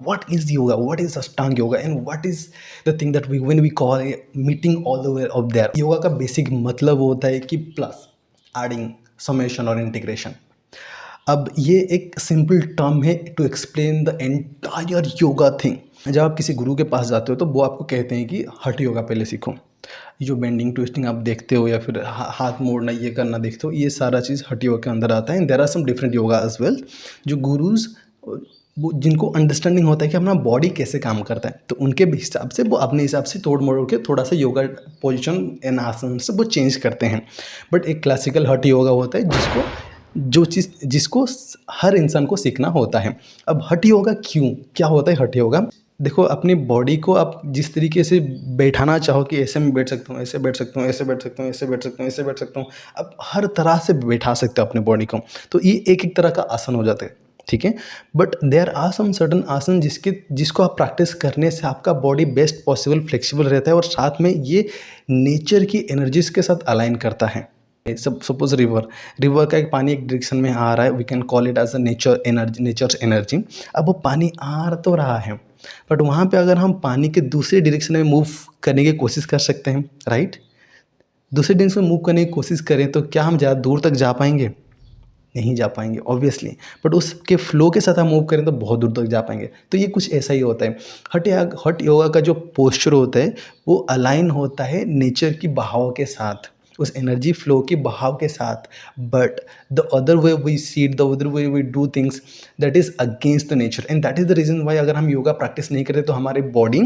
what is yoga, what is Ashtanga yoga, and what is the thing that we when we call a meeting all the way up there. Yoga का basic मतलब होता है कि plus, adding, summation और integration. अब ये एक simple term है to explain the entire yoga thing. जब आप किसी गुरु के पास जाते हो तो वो आपको कहते हैं कि हठ योगा पहले सीखो. जो बेंडिंग ट्विस्टिंग आप देखते हो या फिर हाथ मोड़ना ये करना देखते हो, ये सारा चीज़ हठ योगा के अंदर आता है. And there are some different yoga as well. जो गुरुज जिनको अंडरस्टैंडिंग होता है कि अपना बॉडी कैसे काम करता है, तो उनके हिसाब से वो अपने हिसाब से तोड़ मोड़ के थोड़ा सा योगा पोजिशन एंड आसन से वो चेंज करते हैं. बट एक क्लासिकल हठ योगा होता है जिसको हर इंसान को सीखना होता है. अब हठ योगा क्यों, क्या होता है हठ योगा? देखो, अपनी बॉडी को आप जिस तरीके से बैठाना चाहो कि ऐसे में बैठ सकता हूँ, ऐसे बैठ सकता हूँ, ऐसे बैठ सकता हूँ, ऐसे बैठ सकता हूँ, ऐसे बैठ सकता हूँ, अब हर तरह से बैठा सकते हो अपने बॉडी को. तो ये एक एक तरह का आसन हो जाता है, ठीक है. But there are some certain asan जिसको आप प्रैक्टिस करने से आपका बॉडी बेस्ट पॉसिबल फ्लेक्सिबल रहता है और साथ में ये नेचर की एनर्जीज के साथ अलाइन करता है. सपोज रिवर का एक पानी एक डायरेक्शन में आ रहा है, we can call it as a nature's energy. अब वो पानी आ तो रहा है, बट वहाँ पे अगर हम पानी के दूसरे डायरेक्शन में मूव करने की कोशिश कर सकते हैं, राइट. दूसरे डायरेक्शन में मूव करने की कोशिश करें तो क्या हम ज़्यादा दूर तक जा पाएंगे? नहीं जा पाएंगे ऑब्वियसली. बट उसके फ्लो के साथ हम मूव करें तो बहुत दूर तक जा पाएंगे. तो ये कुछ ऐसा ही होता है. हठ योगा का जो पोस्चर होता है वो अलाइन होता है नेचर की बहाव के साथ, उस एनर्जी फ्लो की बहाव के साथ. But the other way we see it, the other way we do things, that is against the nature. And that is the reason why अगर हम योगा प्रैक्टिस नहीं करें तो हमारी बॉडी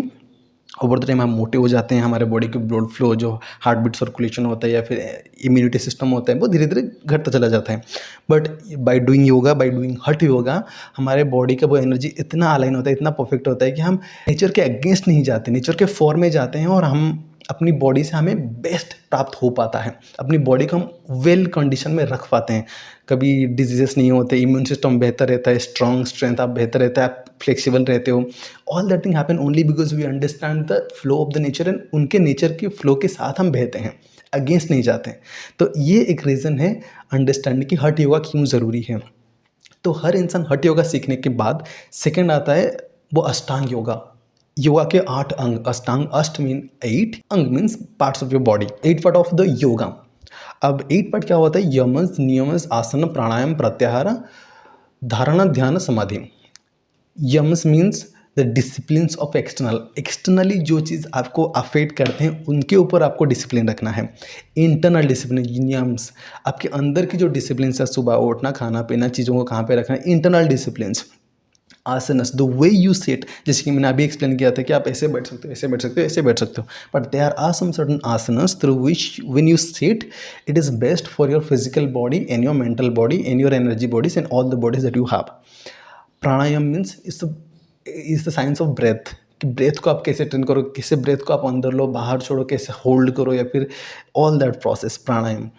ओवर द टाइम हम मोटे हो जाते हैं. हमारे बॉडी के ब्लड फ्लो, जो हार्ट बीट सर्कुलेशन होता है या फिर इम्यूनिटी सिस्टम होता है, वो धीरे धीरे घटता चला जाता है. But by doing yoga, by doing हठ योगा, हमारे बॉडी का वो एनर्जी इतना अलाइन होता है, इतना परफेक्ट होता है कि हम नेचर के अगेंस्ट नहीं जाते, नेचर के फॉर में जाते हैं और हम अपनी बॉडी से हमें बेस्ट प्राप्त हो पाता है. अपनी बॉडी को हम वेल कंडीशन में रख पाते हैं. कभी डिजीजेस नहीं होते, इम्यून सिस्टम बेहतर रहता है, स्ट्रेंथ आप बेहतर रहता है, आप फ्लेक्सिबल रहते हो. All that thing happen only because we understand the flow of the nature and उनके नेचर के फ्लो के साथ हम बहते हैं, अगेंस्ट नहीं जाते हैं. तो ये एक रीज़न है अंडरस्टैंड कि हठ योगा क्यों ज़रूरी है. तो हर इंसान हठ योगा सीखने के बाद सेकेंड आता है वो अष्टांग योगा. योगा के 8 अंग, अष्टांग, अष्ट मीन 8, अंग means parts of your body, 8 part of the yoga. अब 8 पार्ट क्या होता है? यमस, नियमस, आसन, प्राणायाम, प्रत्याहार, धारणा, ध्यान, समाधि. Young's means the disciplines of externally जो चीज़ आपको अफेक्ट करते हैं उनके ऊपर आपको डिसिप्लिन रखना है. इंटरनल डिसिप्लिन, यम्स, आपके अंदर की जो डिसिप्लिन है, सुबह उठना, खाना पीना, चीज़ों को कहाँ पे रखना है, internal disciplines. Asanas, the way you sit, जैसे कि मैंने अभी एक्सप्लेन किया था कि आप ऐसे बैठ सकते हो, ऐसे बैठ सकते हो, ऐसे बैठ सकते हो. But there are some certain asanas through which when you sit it is best for your physical body and your mental body and your energy bodies and all the bodies that you have. Pranayama means is the science of breath, कि breath को आप कैसे train करो, कैसे breath को आप अंदर लो, बाहर छोड़ो, कैसे होल्ड करो, या फिर ऑल दैट प्रोसेस प्राणायाम.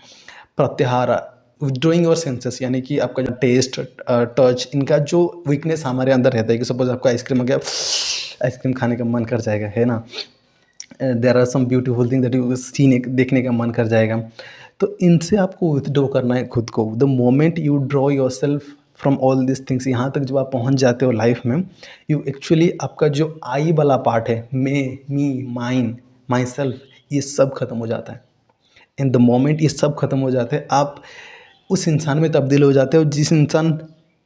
प्रत्याहार, विड्रॉइंग योर सेंसेस, यानी कि आपका जो टेस्ट, टच, इनका जो वीकनेस हमारे अंदर रहता है कि सपोज आपको आइसक्रीम आ गया, आइसक्रीम खाने का मन कर जाएगा, है ना. There are some beautiful thing that you seen, देखने का मन कर जाएगा. तो इनसे आपको विथड्रॉ करना है खुद को. The moment you draw your self from all this things, यहाँ तक जब आप पहुँच जाते हो लाइफ में, यू एक्चुअली आपका जो आई वाला पार्ट है, मैं, मी, माइन, माई सेल्फ, ये सब खत्म हो जाता है. इन द मोमेंट ये सब खत्म हो जाते हैं, आप उस इंसान में तब्दील हो जाते हो जिस इंसान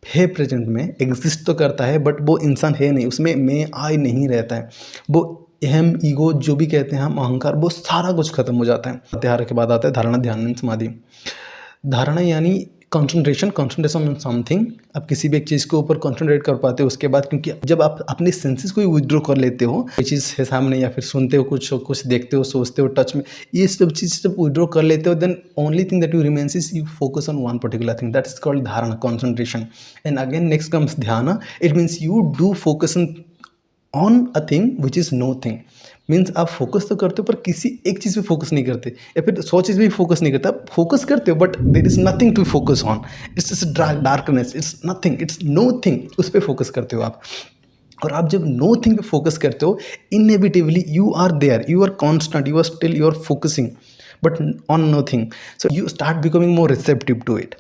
है प्रेजेंट में, एग्जिस्ट तो करता है बट वो इंसान है नहीं, उसमें मैं आई नहीं रहता है. वो अहम, ईगो, जो भी कहते हैं हम, अहंकार, वो सारा कुछ खत्म हो जाता है. प्रत्याहार के बाद आता है धारणा, ध्यान, समाधि. धारणा यानी कंसंट्रेशन ऑन समथिंग. आप किसी भी एक चीज़ के ऊपर कंसंट्रेट कर पाते हो उसके बाद, क्योंकि जब आप अपने सेंसेस को ही विड्रॉ कर लेते हो, कोई चीज़ है सामने या फिर सुनते हो, कुछ देखते हो, सोचते हो, टच में, ये सब चीज़ जब विड्रॉ कर लेते हो, then only thing that you remains is you focus on one particular thing, that is called dharana, concentration. And again next comes dhyan. It means you do focus on a thing which is no thing. Means आप focus तो करते हो पर किसी एक चीज़ पे focus नहीं करते, या फिर 100 चीज़ भी फोकस नहीं करते. आप फोकस करते हो but there is nothing to focus on. It's just darkness, it's nothing, it's no thing, उस पर फोकस करते हो आप. और आप जब नो थिंग पे फोकस करते हो, inevitably you are there, you are constant, you are still, you are focusing but on no thing. So you start becoming more receptive to it.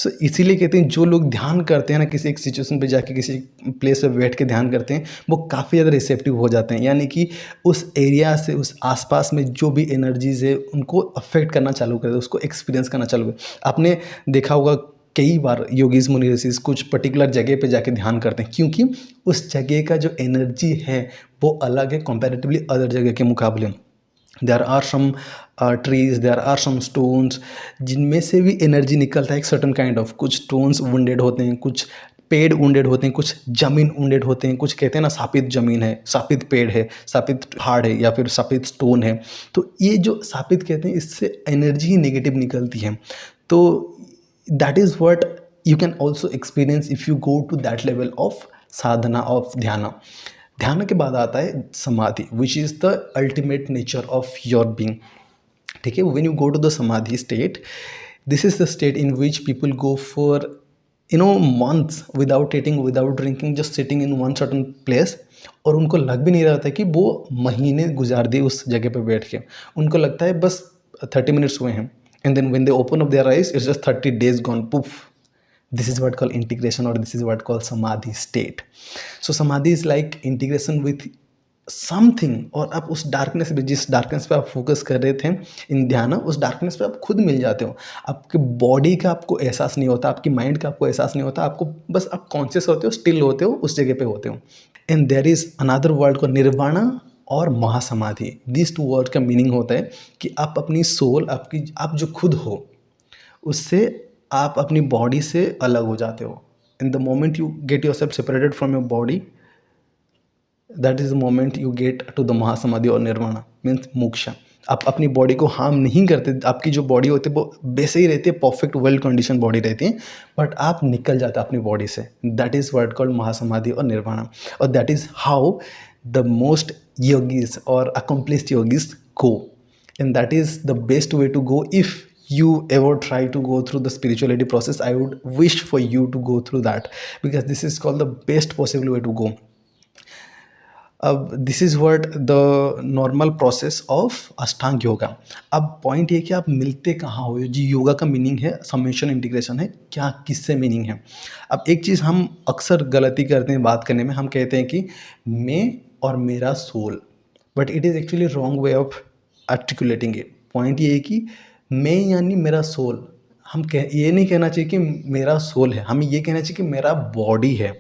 So इसीलिए कहते हैं जो लोग ध्यान करते हैं ना, किसी एक सिचुएशन पे जाके किसी प्लेस पे बैठ के ध्यान करते हैं, वो काफ़ी ज़्यादा रिसेप्टिव हो जाते हैं, यानी कि उस एरिया से, उस आसपास में जो भी एनर्जीज है उनको अफेक्ट करना चालू कर दे, उसको एक्सपीरियंस करना चालू कर। आपने देखा होगा कई बार योगीज मुनि ऋषिज कुछ पर्टिकुलर जगह पे जाके ध्यान करते हैं, क्योंकि उस जगह का जो एनर्जी है वो अलग है कंपैरेटिवली अदर जगह के मुकाबले। There are some trees, there are some stones जिनमें से भी एनर्जी निकलता है एक सर्टन काइंड ऑफ। कुछ स्टोन्स वुंडेड होते हैं, कुछ पेड़ वुंडेड होते हैं, कुछ जमीन वुंडेड होते हैं, कुछ कहते हैं ना शापित जमीन है, शापित पेड़ है, शापित पहाड़ है या फिर शापित स्टोन है। तो ये जो शापित कहते हैं इससे एनर्जी ही नेगेटिव निकलती है। तो that is what you can also experience if you go to that level of sadhana of dhyan. ध्यान के बाद आता है समाधि, which is the ultimate nature of your being. ठीक है, when you go to the samadhi state, this is the state in which people go for months without eating, without drinking, just sitting in one certain place. और उनको लग भी नहीं रहा था कि वो महीने गुजार दिए उस जगह पे बैठ के। उनको लगता है बस 30 मिनट्स हुए हैं, and then when they open up their eyes it's just 30 days gone, poof. This is what called integration, or this is what called samadhi state. So samadhi is like integration with something. और आप उस darkness पे, जिस darkness पे आप focus कर रहे थे इन ध्यान, उस डार्कनेस पे आप खुद मिल जाते हो। आपके बॉडी का आपको एहसास नहीं होता, आपकी माइंड का आपको एहसास नहीं होता, आपको बस आप कॉन्शियस होते हो, स्टिल होते हो, उस जगह पे होते हो। And there is another word को निर्वाणा और महासमाधि। दिस टू वर्ड का मीनिंग होता है कि आप अपनी सोल, आप जो खुद हो उससे आप अपनी बॉडी से अलग हो जाते हो। In the moment you get yourself separated from your body, that is the moment you get to the mahasamadhi और निर्वाणा, मीन्स मोक्षा। आप अपनी बॉडी को हार्म नहीं करते, आपकी जो बॉडी होती है वो वैसे ही रहती है, परफेक्ट वेल कंडीशन बॉडी रहती है, बट आप निकल जाते हैं अपनी बॉडी से। दैट इज़ वर्ड कॉल्ड महासमाधि और निर्वाणा। और that is how the most yogis or accomplished yogis go, and that is the best way to go. If you ever try to go through the spirituality process, I would wish for you to go through that, because this is called the best possible way to go. अब this is what the normal process of अष्टांग योगा। अब point ये कि आप मिलते कहाँ हो। जी योगा का meaning है समेशन इंटीग्रेशन है, क्या किससे मीनिंग है। अब एक चीज़ हम अक्सर गलती करते हैं बात करने में, हम कहते हैं कि मैं और मेरा soul, but it is actually wrong way of articulating it. Point ये है कि मैं यानी मेरा सोल, ये नहीं कहना चाहिए कि मेरा सोल है, हमें ये कहना चाहिए कि मेरा बॉडी है।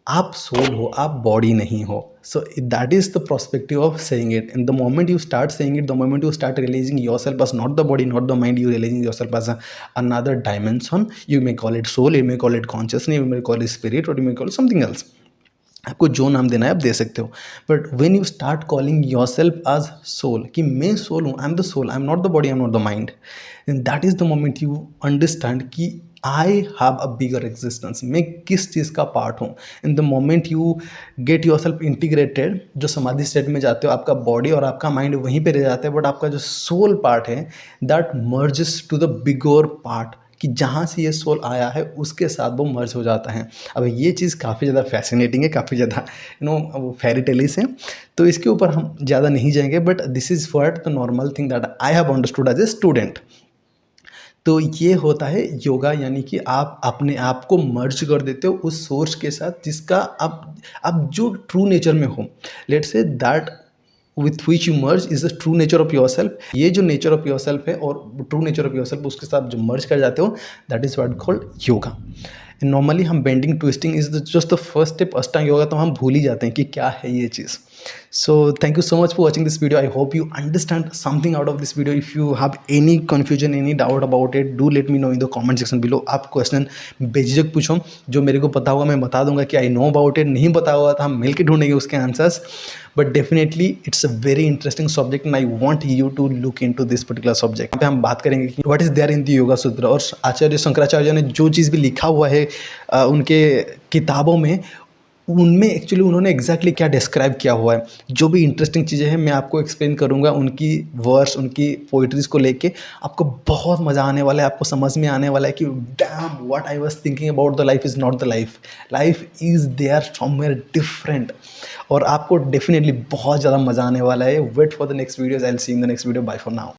आप सोल हो, आप बॉडी नहीं हो। So that is the perspective of saying it. In the moment you start saying it, the moment you start realising yourself as not the body, not the mind, you realizing yourself as another dimension. You may call it soul, you may call it consciousness, you may call it spirit, or you may call it something else. आपको जो नाम देना है आप दे सकते हो, but when you start calling yourself as soul, कि मैं सोल हूँ, I am the soul, I am not the body, I am not the mind, and that is the moment you understand कि I have a bigger existence, मैं किस चीज़ का part हूँ। इन the moment you get your self integrated, जो समाधि state में जाते हो, आपका बॉडी और आपका माइंड वहीं पे रह जाता है, बट आपका जो सोल पार्ट है that merges to the bigger part, कि जहाँ से ये सोल आया है उसके साथ वो मर्ज हो जाता है। अब ये चीज़ काफ़ी ज़्यादा फैसिनेटिंग है, काफ़ी ज़्यादा फेरी टेलिस है, तो इसके ऊपर हम ज़्यादा नहीं जाएंगे, but this is what the normal thing that I have understood as a student. तो ये होता है योगा, यानी कि आप अपने आप को मर्ज कर देते हो उस सोर्स के साथ जिसका आप जो ट्रू नेचर में हो। Let's say that with which you merge is the true nature of yourself। ये जो nature of yourself है और true nature of yourself उसके साथ जो merge कर जाते हो, that is what called yoga। Normally हम bending twisting is just the first step ashtanga yoga, तो हम भूल ही जाते हैं कि क्या है ये चीज़। So thank you so much for watching this video. I hope you understand something out of this video. If you have any confusion, any doubt about it, do let me know in the comment section below. आप question बेझिझक पूछो, जो मेरे को पता होगा मैं बता दूंगा कि आई नो अबाउट इट। नहीं पता होगा तो हम मिलकर ढूंढेंगे उसके answers, but definitely it's a very interesting subject and I want you to look into this particular subject. यहाँ पे हम बात करेंगे कि what is there in the yoga sutra, और आचार्य शंकराचार्य ने जो चीज़ भी लिखा हुआ है उनके किताबों में, उनमें एक्चुअली उन्होंने एग्जैक्टली क्या डिस्क्राइब किया हुआ है। जो भी इंटरेस्टिंग चीज़ें हैं मैं आपको एक्सप्लेन करूँगा, उनकी वर्स, उनकी पोइट्रीज़ को लेके आपको बहुत मज़ा आने वाला है। आपको समझ में आने वाला है कि damn what I was thinking about the life is not the life, life is there somewhere different. और आपको डेफिनेटली बहुत ज़्यादा मज़ा आने वाला है। Wait for the next videos, I will see in the next video. Bye for now.